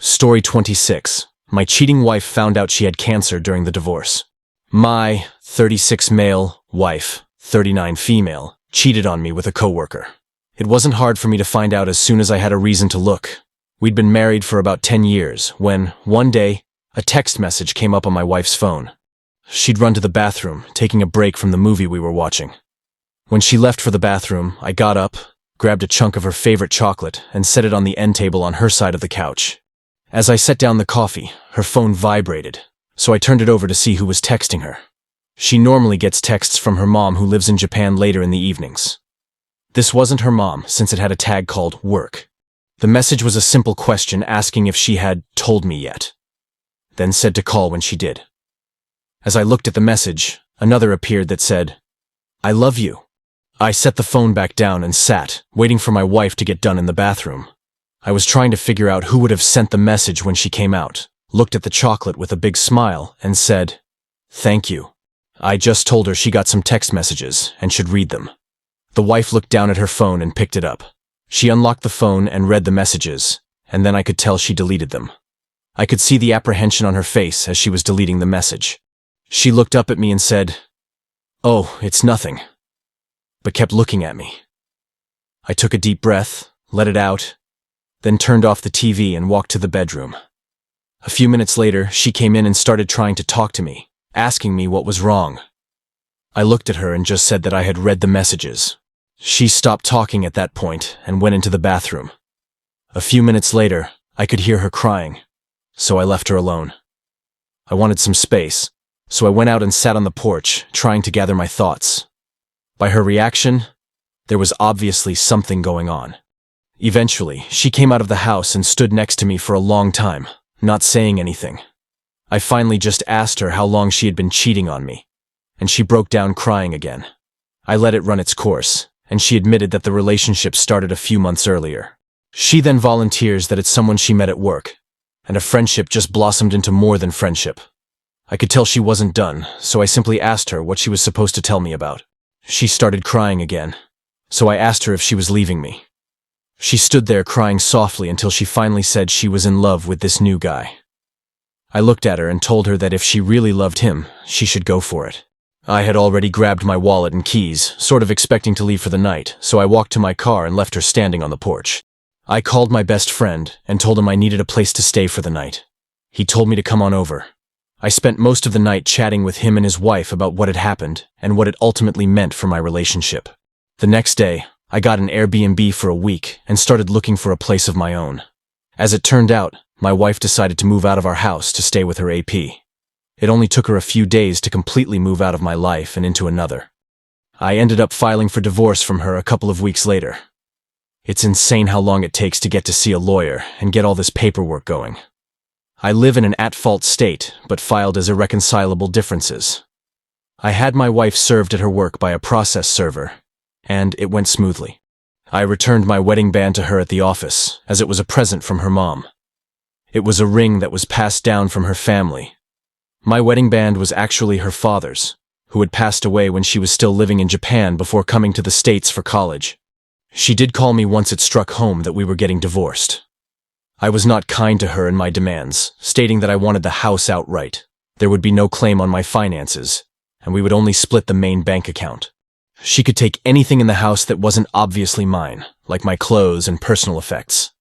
Story 26. My cheating wife found out she had cancer during the divorce. My 36 male wife, 39 female, cheated on me with a coworker. It wasn't hard for me to find out as soon as I had a reason to look. We'd been married for about 10 years when, one day, a text message came up on my wife's phone. She'd run to the bathroom, taking a break from the movie we were watching. When she left for the bathroom, I got up, grabbed a chunk of her favorite chocolate, and set it on the end table on her side of the couch. As I set down the coffee, her phone vibrated, so I turned it over to see who was texting her. She normally gets texts from her mom who lives in Japan later in the evenings. This wasn't her mom, since it had a tag called work. The message was a simple question asking if she had told me yet, then said to call when she did. As I looked at the message, another appeared that said, "I love you." I set the phone back down and sat, waiting for my wife to get done in the bathroom. I was trying to figure out who would have sent the message when she came out, looked at the chocolate with a big smile, and said, "Thank you." I just told her she got some text messages and should read them. The wife looked down at her phone and picked it up. She unlocked the phone and read the messages, and then I could tell she deleted them. I could see the apprehension on her face as she was deleting the message. She looked up at me and said, "Oh, it's nothing," but kept looking at me. I took a deep breath, let it out, then turned off the TV and walked to the bedroom. A few minutes later, she came in and started trying to talk to me, asking me what was wrong. I looked at her and just said that I had read the messages. She stopped talking at that point and went into the bathroom. A few minutes later, I could hear her crying, so I left her alone. I wanted some space, so I went out and sat on the porch, trying to gather my thoughts. By her reaction, there was obviously something going on. Eventually, she came out of the house and stood next to me for a long time, not saying anything. I finally just asked her how long she had been cheating on me, and she broke down crying again. I let it run its course, and she admitted that the relationship started a few months earlier. She then volunteers that it's someone she met at work, and a friendship just blossomed into more than friendship. I could tell she wasn't done, so I simply asked her what she was supposed to tell me about. She started crying again, so I asked her if she was leaving me. She stood there crying softly until she finally said she was in love with this new guy. I looked at her and told her that if she really loved him, she should go for it. I had already grabbed my wallet and keys, sort of expecting to leave for the night, so I walked to my car and left her standing on the porch. I called my best friend and told him I needed a place to stay for the night. He told me to come on over. I spent most of the night chatting with him and his wife about what had happened and what it ultimately meant for my relationship. The next day, I got an Airbnb for a week and started looking for a place of my own. As it turned out, my wife decided to move out of our house to stay with her AP. It only took her a few days to completely move out of my life and into another. I ended up filing for divorce from her a couple of weeks later. It's insane how long it takes to get to see a lawyer and get all this paperwork going. I live in an at-fault state, but filed as irreconcilable differences. I had my wife served at her work by a process server, and it went smoothly. I returned my wedding band to her at the office, as it was a present from her mom. It was a ring that was passed down from her family. My wedding band was actually her father's, who had passed away when she was still living in Japan before coming to the States for college. She did call me once it struck home that we were getting divorced. I was not kind to her in my demands, stating that I wanted the house outright. There would be no claim on my finances, and we would only split the main bank account. She could take anything in the house that wasn't obviously mine, like my clothes and personal effects.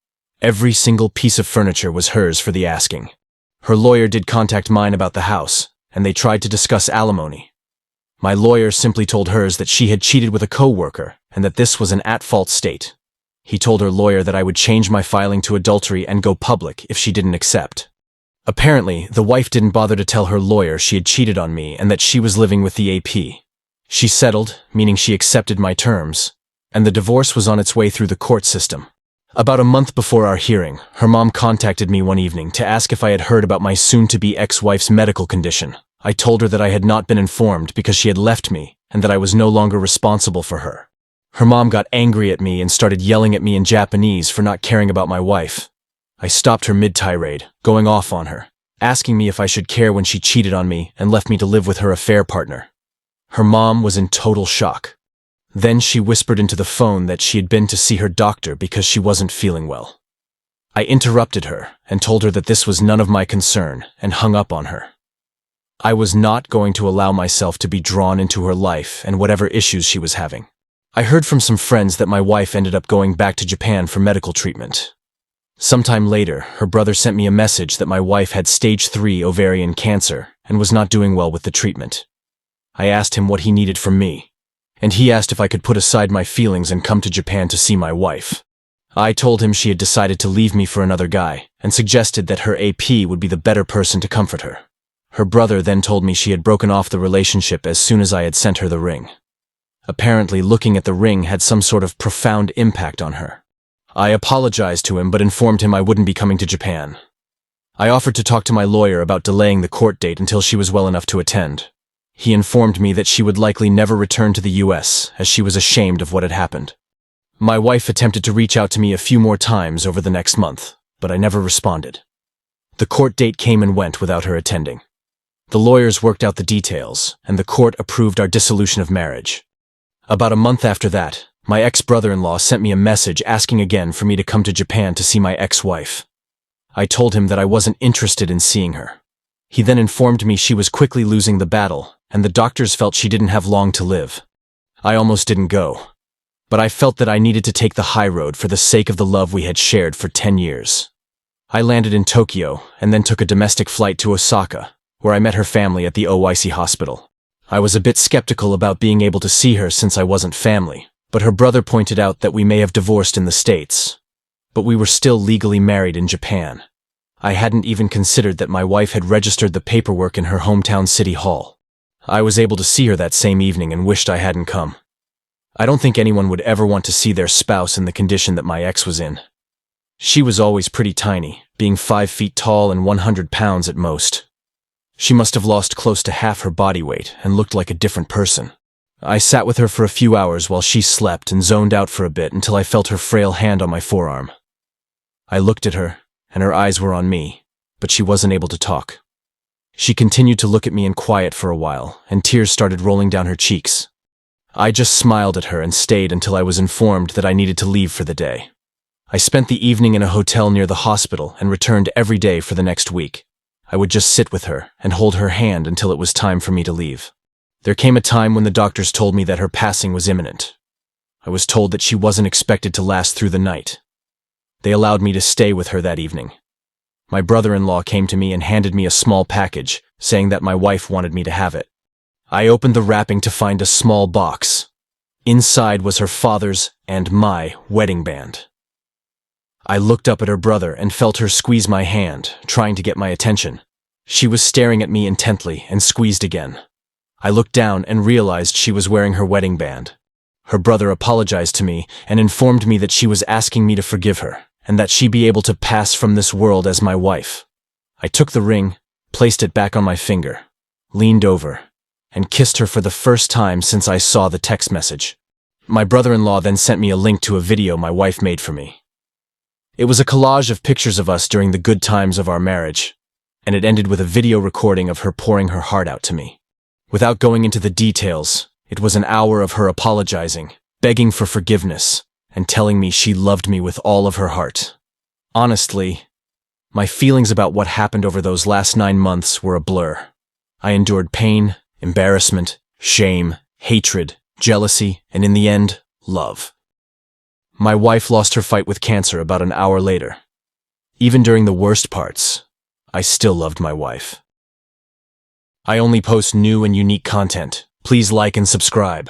Every single piece of furniture was hers for the asking. Her lawyer did contact mine about the house, and they tried to discuss alimony. My lawyer simply told hers that she had cheated with a coworker and that this was an at-fault state. He told her lawyer that I would change my filing to adultery and go public if she didn't accept. Apparently, the wife didn't bother to tell her lawyer she had cheated on me and that she was living with the AP. She settled, meaning she accepted my terms, and the divorce was on its way through the court system. About a month before our hearing, her mom contacted me one evening to ask if I had heard about my soon-to-be ex-wife's medical condition. I told her that I had not been informed because she had left me and that I was no longer responsible for her. Her mom got angry at me and started yelling at me in Japanese for not caring about my wife. I stopped her mid-tirade, going off on her, asking me if I should care when she cheated on me and left me to live with her affair partner. Her mom was in total shock. Then she whispered into the phone that she had been to see her doctor because she wasn't feeling well. I interrupted her and told her that this was none of my concern and hung up on her. I was not going to allow myself to be drawn into her life and whatever issues she was having. I heard from some friends that my wife ended up going back to Japan for medical treatment. Sometime later, her brother sent me a message that my wife had stage 3 ovarian cancer and was not doing well with the treatment. I asked him what he needed from me, and he asked if I could put aside my feelings and come to Japan to see my wife. I told him she had decided to leave me for another guy and suggested that her AP would be the better person to comfort her. Her brother then told me she had broken off the relationship as soon as I had sent her the ring. Apparently, looking at the ring had some sort of profound impact on her. I apologized to him but informed him I wouldn't be coming to Japan. I offered to talk to my lawyer about delaying the court date until she was well enough to attend. He informed me that she would likely never return to the US as she was ashamed of what had happened. My wife attempted to reach out to me a few more times over the next month, but I never responded. The court date came and went without her attending. The lawyers worked out the details, and the court approved our dissolution of marriage. About a month after that, my ex-brother-in-law sent me a message asking again for me to come to Japan to see my ex-wife. I told him that I wasn't interested in seeing her. He then informed me she was quickly losing the battle, and the doctors felt she didn't have long to live. I almost didn't go, but I felt that I needed to take the high road for the sake of the love we had shared for 10 years. I landed in Tokyo and then took a domestic flight to Osaka, where I met her family at the OIC hospital. I was a bit skeptical about being able to see her since I wasn't family, but her brother pointed out that we may have divorced in the States, but we were still legally married in Japan. I hadn't even considered that my wife had registered the paperwork in her hometown city hall. I was able to see her that same evening and wished I hadn't come. I don't think anyone would ever want to see their spouse in the condition that my ex was in. She was always pretty tiny, being 5 feet tall and 100 pounds at most. She must have lost close to half her body weight and looked like a different person. I sat with her for a few hours while she slept and zoned out for a bit until I felt her frail hand on my forearm. I looked at her, and her eyes were on me, but she wasn't able to talk. She continued to look at me in quiet for a while, and tears started rolling down her cheeks. I just smiled at her and stayed until I was informed that I needed to leave for the day. I spent the evening in a hotel near the hospital and returned every day for the next week. I would just sit with her and hold her hand until it was time for me to leave. There came a time when the doctors told me that her passing was imminent. I was told that she wasn't expected to last through the night. They allowed me to stay with her that evening. My brother-in-law came to me and handed me a small package, saying that my wife wanted me to have it. I opened the wrapping to find a small box. Inside was her father's and my wedding band. I looked up at her brother and felt her squeeze my hand, trying to get my attention. She was staring at me intently and squeezed again. I looked down and realized she was wearing her wedding band. Her brother apologized to me and informed me that she was asking me to forgive her and that she be able to pass from this world as my wife. I took the ring, placed it back on my finger, leaned over, and kissed her for the first time since I saw the text message. My brother-in-law then sent me a link to a video my wife made for me. It was a collage of pictures of us during the good times of our marriage, and it ended with a video recording of her pouring her heart out to me. Without going into the details, it was an hour of her apologizing, begging for forgiveness, and telling me she loved me with all of her heart. Honestly, my feelings about what happened over those last 9 months were a blur. I endured pain, embarrassment, shame, hatred, jealousy, and in the end, love. My wife lost her fight with cancer about an hour later. Even during the worst parts, I still loved my wife. I only post new and unique content. Please like and subscribe.